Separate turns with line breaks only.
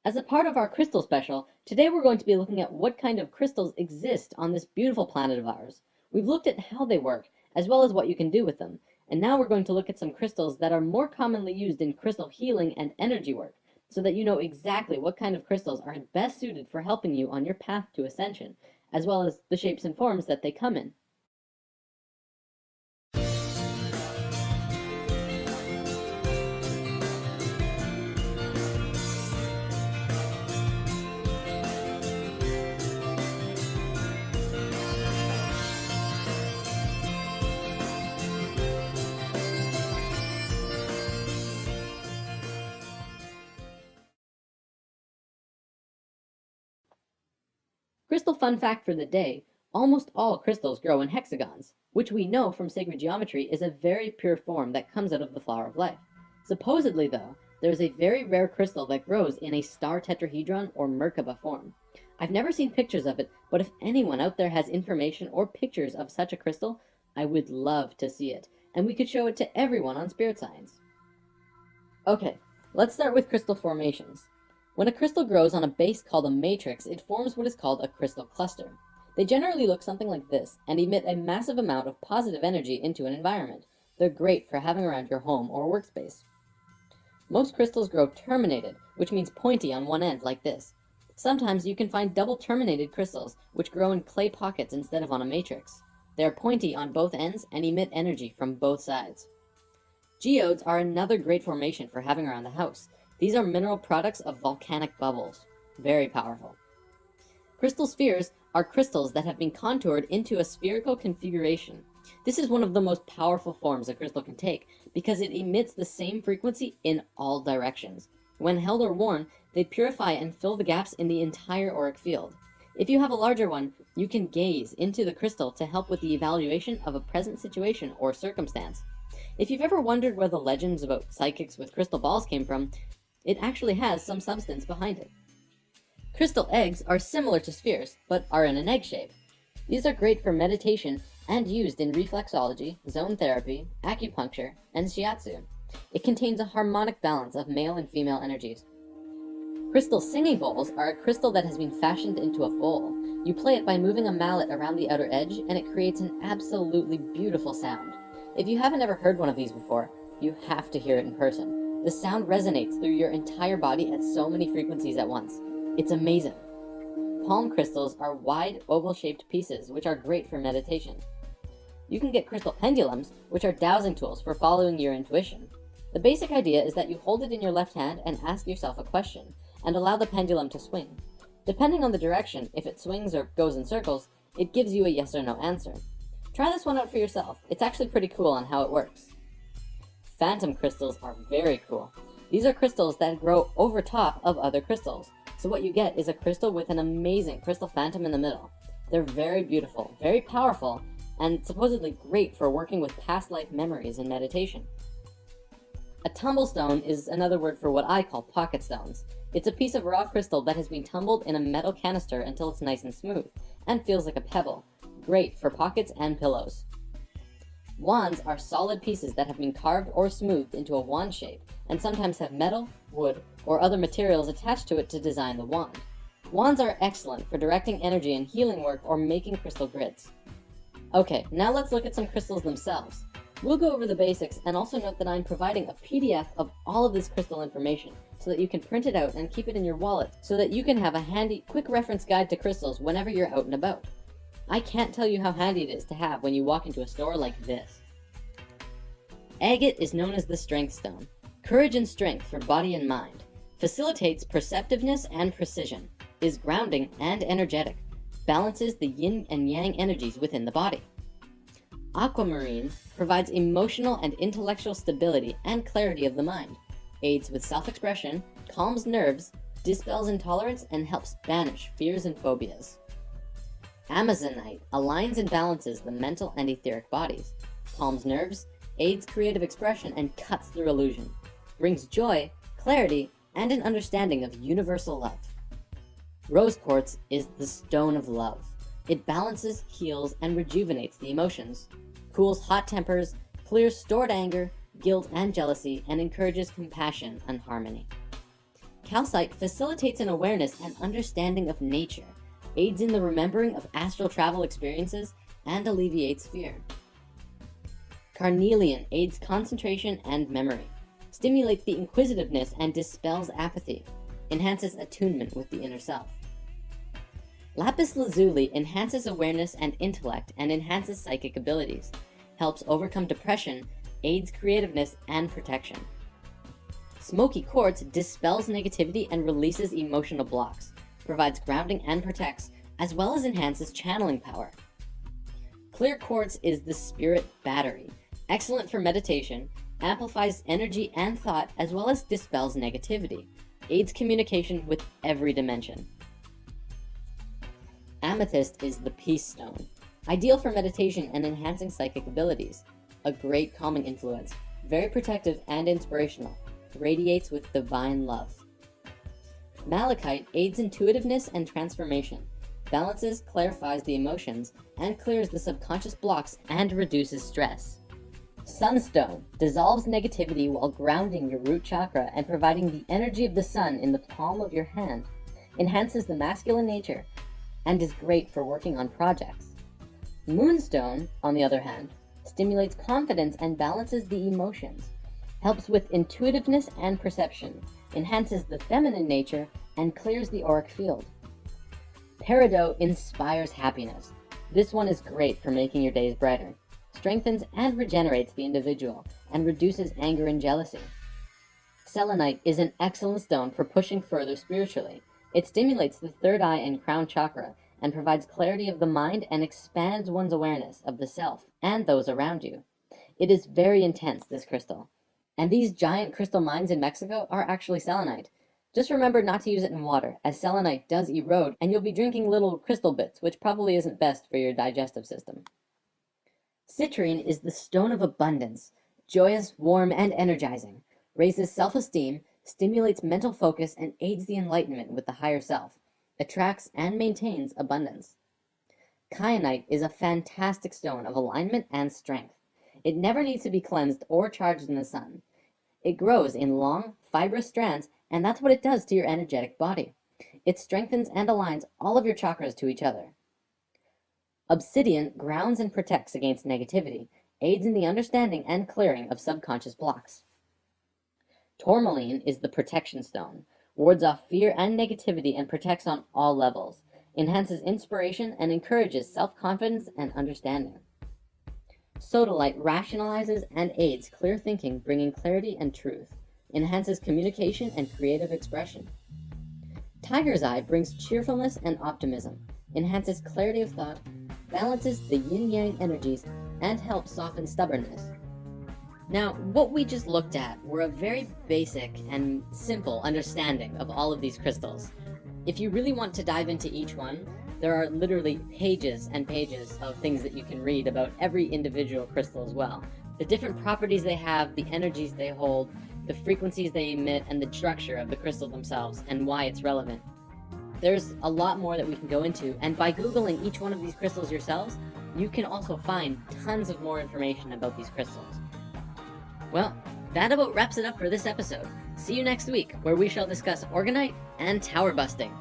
As a part of our crystal special, today we're going to be looking at what kind of crystals exist on this beautiful planet of ours. We've looked at how they work, as well as what you can do with them, and now we're going to look at some crystals that are more commonly used in crystal healing and energy work, so that you know exactly what kind of crystals are best suited for helping you on your path to ascension, as well as the shapes and forms that they come in. Crystal fun fact for the day: almost all crystals grow in hexagons, which we know from sacred geometry is a very pure form that comes out of the flower of life. Supposedly, though, there is a very rare crystal that grows in a star tetrahedron or Merkaba form. I've never seen pictures of it, but if anyone out there has information or pictures of such a crystal, I would love to see it, and we could show it to everyone on Spirit Science. Okay, let's start with crystal formations. When a crystal grows on a base called a matrix, it forms what is called a crystal cluster. They generally look something like this and emit a massive amount of positive energy into an environment. They're great for having around your home or workspace. Most crystals grow terminated, which means pointy on one end like this. Sometimes you can find double terminated crystals, which grow in clay pockets instead of on a matrix. They are pointy on both ends and emit energy from both sides. Geodes are another great formation for having around the house. These are mineral products of volcanic bubbles. Very powerful. Crystal spheres are crystals that have been contoured into a spherical configuration. This is one of the most powerful forms a crystal can take because it emits the same frequency in all directions. When held or worn, they purify and fill the gaps in the entire auric field. If you have a larger one, you can gaze into the crystal to help with the evaluation of a present situation or circumstance. If you've ever wondered where the legends about psychics with crystal balls came from, it actually has some substance behind it. Crystal eggs are similar to spheres, but are in an egg shape. These are great for meditation and used in reflexology, zone therapy, acupuncture, and shiatsu. It contains a harmonic balance of male and female energies. Crystal singing bowls are a crystal that has been fashioned into a bowl. You play it by moving a mallet around the outer edge, and it creates an absolutely beautiful sound. If you haven't ever heard one of these before, you have to hear it in person. The sound resonates through your entire body at so many frequencies at once. It's amazing. Palm crystals are wide, oval-shaped pieces, which are great for meditation. You can get crystal pendulums, which are dowsing tools for following your intuition. The basic idea is that you hold it in your left hand and ask yourself a question, and allow the pendulum to swing. Depending on the direction, if it swings or goes in circles, it gives you a yes or no answer. Try this one out for yourself. It's actually pretty cool on how it works. Phantom crystals are very cool. These are crystals that grow over top of other crystals. So what you get is a crystal with an amazing crystal phantom in the middle. They're very beautiful, very powerful, and supposedly great for working with past life memories in meditation. A tumblestone is another word for what I call pocket stones. It's a piece of raw crystal that has been tumbled in a metal canister until it's nice and smooth, and feels like a pebble. Great for pockets and pillows. Wands are solid pieces that have been carved or smoothed into a wand shape, and sometimes have metal, wood, or other materials attached to it to design the wand. Wands are excellent for directing energy in healing work or making crystal grids. Okay, now let's look at some crystals themselves. We'll go over the basics, and also note that I'm providing a PDF of all of this crystal information, so that you can print it out and keep it in your wallet, so that you can have a handy, quick reference guide to crystals whenever you're out and about. I can't tell you how handy it is to have when you walk into a store like this. Agate is known as the Strength Stone. Courage and strength for body and mind. Facilitates perceptiveness and precision. Is grounding and energetic. Balances the yin and yang energies within the body. Aquamarine provides emotional and intellectual stability and clarity of the mind. Aids with self-expression, calms nerves, dispels intolerance, and helps banish fears and phobias. Amazonite aligns and balances the mental and etheric bodies, calms nerves, aids creative expression, and cuts through illusion, brings joy, clarity, and an understanding of universal love. Rose quartz is the stone of love. It balances, heals, and rejuvenates the emotions, cools hot tempers, clears stored anger, guilt, and jealousy, and encourages compassion and harmony. Calcite facilitates an awareness and understanding of nature, aids in the remembering of astral travel experiences, and alleviates fear. Carnelian aids concentration and memory, stimulates the inquisitiveness and dispels apathy, enhances attunement with the inner self. Lapis lazuli enhances awareness and intellect and enhances psychic abilities, helps overcome depression, aids creativeness and protection. Smoky quartz dispels negativity and releases emotional blocks, provides grounding and protects, as well as enhances channeling power. Clear quartz is the spirit battery, excellent for meditation, amplifies energy and thought, as well as dispels negativity, aids communication with every dimension. Amethyst is the peace stone, ideal for meditation and enhancing psychic abilities, a great calming influence, very protective and inspirational, radiates with divine love. Malachite aids intuitiveness and transformation, balances, clarifies the emotions, and clears the subconscious blocks and reduces stress. Sunstone dissolves negativity while grounding your root chakra and providing the energy of the sun in the palm of your hand, enhances the masculine nature, and is great for working on projects. Moonstone, on the other hand, stimulates confidence and balances the emotions, helps with intuitiveness and perception, enhances the feminine nature, and clears the auric field. Peridot inspires happiness. This one is great for making your days brighter, strengthens and regenerates the individual, and reduces anger and jealousy. Selenite is an excellent stone for pushing further spiritually. It stimulates the third eye and crown chakra, and provides clarity of the mind and expands one's awareness of the self and those around you. It is very intense, this crystal. And these giant crystal mines in Mexico are actually selenite. Just remember not to use it in water, as selenite does erode, and you'll be drinking little crystal bits, which probably isn't best for your digestive system. Citrine is the stone of abundance, joyous, warm, and energizing, raises self-esteem, stimulates mental focus, and aids the enlightenment with the higher self, attracts and maintains abundance. Kyanite is a fantastic stone of alignment and strength. It never needs to be cleansed or charged in the sun. It grows in long, fibrous strands, and that's what it does to your energetic body. It strengthens and aligns all of your chakras to each other. Obsidian grounds and protects against negativity, aids in the understanding and clearing of subconscious blocks. Tourmaline is the protection stone, wards off fear and negativity and protects on all levels, enhances inspiration and encourages self-confidence and understanding. Sodalite rationalizes and aids clear thinking, bringing clarity and truth, enhances communication and creative expression. Tiger's Eye brings cheerfulness and optimism, enhances clarity of thought, balances the yin-yang energies, and helps soften stubbornness. Now, what we just looked at were a very basic and simple understanding of all of these crystals. If you really want to dive into each one, there are literally pages and pages of things that you can read about every individual crystal as well. The different properties they have, the energies they hold, the frequencies they emit, and the structure of the crystal themselves, and why it's relevant. There's a lot more that we can go into, and by Googling each one of these crystals yourselves, you can also find tons of more information about these crystals. Well, that about wraps it up for this episode. See you next week, where we shall discuss Orgonite and tower busting.